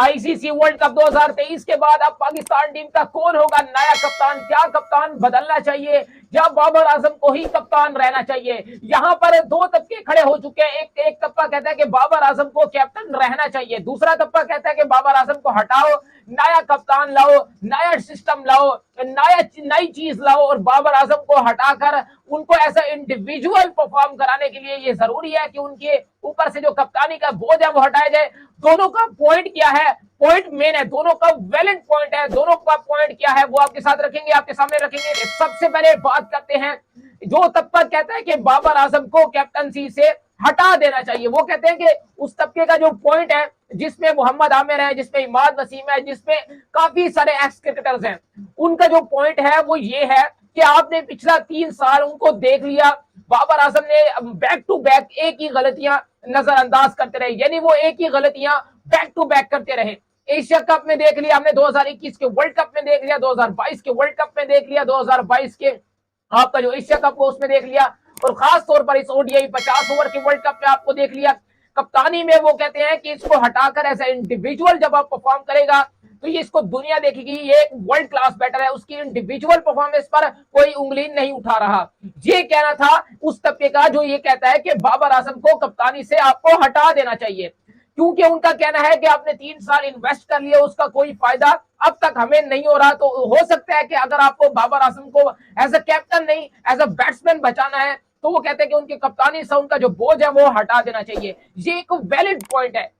ICC world cup 2023 के बाद अब पाकिस्तान टीम का कौन होगा नया कप्तान? क्या कप्तान बदलना चाहिए या बाबर आजम को ही कप्तान रहना चाहिए? यहाँ पर दो तबके खड़े हो चुके हैं। एक तबका कहता है कि बाबर आजम को कैप्टन रहना चाहिए, दूसरा तबका कहता है कि बाबर आजम को हटाओ, नया कप्तान लाओ, नया सिस्टम लाओ, नई चीज लाओ और बाबर आजम को हटाकर उनको ऐसा इंडिविजुअल परफॉर्म कराने के लिए ये जरूरी है कि उनके ऊपर से जो कप्तानी का बोझ है वो हटाया जाए। दोनों का पॉइंट क्या है? पॉइंट मेन है, दोनों का वैलिड पॉइंट है। दोनों का पॉइंट क्या है वो आपके साथ रखेंगे, आपके सामने रखेंगे। सबसे पहले बात करते हैं जो तबका कहता है कि बाबर आजम को कैप्टनसी से हटा देना चाहिए। वो कहते हैं कि उस तबके का जो पॉइंट है जिसमें मोहम्मद आमिर है, जिसमें इमाद वसीम है, जिसमें काफी सारे एक्स क्रिकेटर्स हैं, उनका जो पॉइंट है वो ये है कि आपने पिछला 3 साल उनको देख लिया, बाबर आजम ने बैक टू बैक एक ही गलतियां नजरअंदाज करते रहे, यानी वो एक ही गलतियां बैक टू बैक करते रहे। एशिया कप में देख लिया हमने, 2021 के वर्ल्ड कप में देख लिया, 2022 के वर्ल्ड कप में देख लिया, 2022 के आपका जो एशिया कप हो उसमें देख लिया, और खास तौर पर इस ओडीआई 50 ओवर के वर्ल्ड कप में आपको देख लिया। कप्तानी में वो कहते हैं कि इसको हटाकर ऐसा इंडिविजुअल जब आप परफॉर्म करेगा तो ये इसको दुनिया देखेगी, ये वर्ल्ड क्लास बैटर है, उसकी इंडिविजुअल परफॉर्मेंस पर कोई उंगली नहीं उठा रहा। ये कहना था उस तबके का जो ये कहता है कि बाबर आजम को कप्तानी से आपको हटा देना चाहिए, क्योंकि उनका कहना है कि आपने 3 साल इन्वेस्ट कर लिया, उसका कोई फायदा अब तक हमें नहीं हो रहा। तो हो सकता है कि अगर आपको बाबर आजम को एज अ कैप्टन नहीं एज अ बैट्समैन बचाना है तो वो कहते हैं कि उनकी कप्तानी से उनका जो बोझ है वो हटा देना चाहिए। ये एक वैलिड पॉइंट है।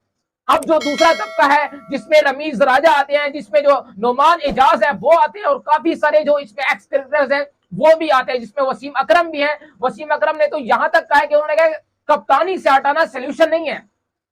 अब जो दूसरा तबका है जिसमें रमीज राजा आते हैं, जिसमें जो नोमान एजाज है वो आते हैं, और काफी सारे जो इसमें एक्स क्रिकेटर्स हैं वो भी आते हैं, जिसमें वसीम अकरम भी है। वसीम अकरम ने तो यहां तक कहा है कि उन्होंने कहा कप्तानी से हटाना सोल्यूशन नहीं है,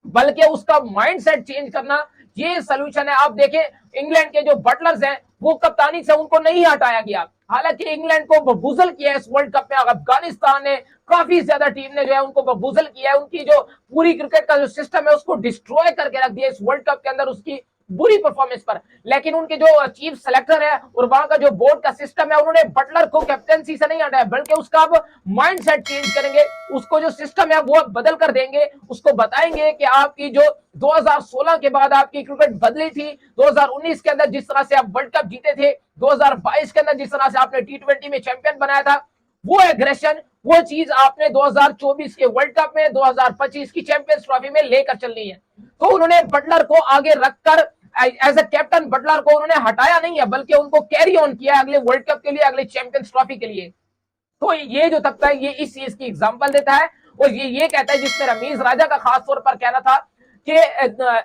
बल्कि उसका माइंडसेट चेंज करना ये सोल्यूशन है। आप देखें इंग्लैंड के जो बटलर्स हैं वो कप्तानी से उनको नहीं हटाया गया, हालांकि इंग्लैंड को बबूजल किया है इस वर्ल्ड कप में। अफगानिस्तान ने काफी ज्यादा टीम ने जो है उनको बबूजल किया है, उनकी जो पूरी क्रिकेट का जो सिस्टम है उसको डिस्ट्रॉय करके रख दिया इस वर्ल्ड कप के अंदर उसकी बुरी परफॉर्मेंस पर। लेकिन उनके जो चीफ सेलेक्टर है और वहां का जो बोर्ड का सिस्टम है उन्होंने बटलर को कैप्टनसी से नहीं हटाया, बल्कि उसका अब माइंडसेट चेंज करेंगे, उसको जो सिस्टम है वो बदल कर देंगे, उसको बताएंगे कि आपकी जो 2016 के बाद आपकी क्रिकेट बदली थी, 2019 के अंदर जिस तरह से आप वर्ल्ड कप जीते थे, 2022 के अंदर जिस तरह से आपने T20 में चैंपियन बनाया था, वो एग्रेशन वो चीज आपने 2024 के वर्ल्ड कप में 2025 की चैंपियंस ट्रॉफी में लेकर चलनी है। तो उन्होंने बटलर को आगे रखकर एज ए कैप्टन बटलर को उन्होंने हटाया नहीं है, बल्कि उनको कैरी ऑन किया अगले वर्ल्ड कप के लिए, अगले चैंपियंस ट्रॉफी के लिए। तो ये जो तबका है ये इस चीज की एग्जांपल देता है, और ये कहता है, जिसमें रमीज राजा का खास तौर पर कहना था कि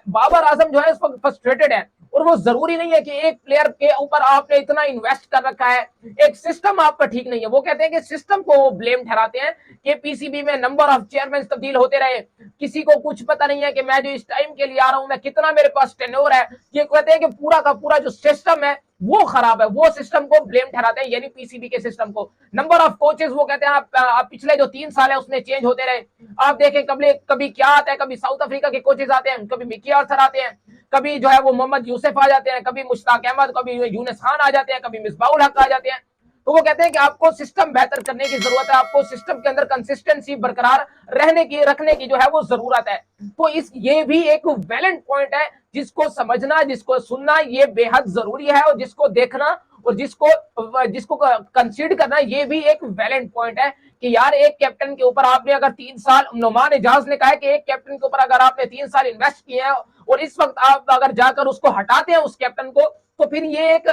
बाबर आजम जो है इस वक्त फ्रस्ट्रेटेड है, और वो जरूरी नहीं है कि एक प्लेयर के ऊपर आपने इतना इन्वेस्ट कर रखा है, एक सिस्टम आपका ठीक नहीं है। वो कहते हैं कि सिस्टम को वो ब्लेम ठहराते हैं कि पीसीबी में नंबर ऑफ चेयरमैन तब्दील होते रहे, किसी को कुछ पता नहीं है कि मैं जो इस टाइम के लिए आ रहा हूं मैं कितना मेरे पास टेन्योर है। ये कहते हैं कि पूरा का पूरा जो सिस्टम है वो खराब है, वो सिस्टम को ब्लेम ठहराते हैं, यानी पीसीबी के सिस्टम को। नंबर ऑफ कोचेस वो कहते हैं आप पिछले जो 3 साल है उसमें चेंज होते रहे। आप देखें कभी क्या आता है, कभी साउथ अफ्रीका के कोचेस आते हैं, कभी मिकी आर्थर आते हैं, कभी जो है वो मोहम्मद यूसुफ आ जाते हैं, कभी मुश्ताक अहमद, कभी यूनिस खान आ जाते हैं, कभी मिसबाउल हक आ जाते हैं। तो वो कहते हैं कि आपको सिस्टम बेहतर करने की जरूरत है, आपको सिस्टम के अंदर कंसिस्टेंसी बरकरार रखने की जो है वो जरूरत है। तो ये भी एक वैलिड पॉइंट है, जिसको समझना, जिसको सुनना ये बेहद जरूरी है, और जिसको देखना और जिसको कंसीडर करना ये भी एक वैलिड पॉइंट है कि यार एक कैप्टन के ऊपर आपने अगर 3 साल, नोमान एजाज ने कहा है कि एक कैप्टन के ऊपर अगर आपने 3 साल इन्वेस्ट किए हैं और इस वक्त आप अगर जाकर उसको हटाते हैं उस कैप्टन को, तो फिर ये एक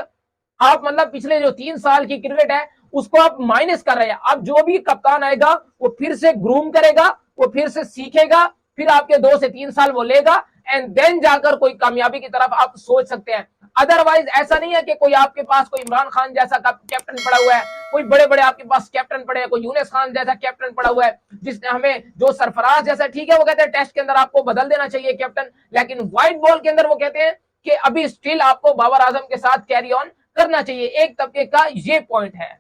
आप मतलब पिछले जो 3 साल की क्रिकेट है उसको आप माइनस कर रहे हैं। अब जो भी कप्तान आएगा वो फिर से ग्रूम करेगा, वो फिर से सीखेगा, फिर आपके 2 से 3 साल वो लेगा, एंड देन जाकर कोई कामयाबी की तरफ आप सोच सकते हैं। अदरवाइज ऐसा नहीं है कि कोई आपके पास कोई इमरान खान जैसा कैप्टन पड़ा हुआ है, कोई बड़े बड़े आपके पास कैप्टन पड़े हैं, कोई यूनिस खान जैसा कैप्टन पड़ा हुआ है, जिसने हमें जो सरफराज जैसा, ठीक है वो कहते हैं टेस्ट के अंदर आपको बदल देना चाहिए कैप्टन, लेकिन व्हाइट बॉल के अंदर वो कहते हैं कि अभी स्टिल आपको बाबर आजम के साथ कैरी ऑन करना चाहिए। एक तबके का ये पॉइंट है।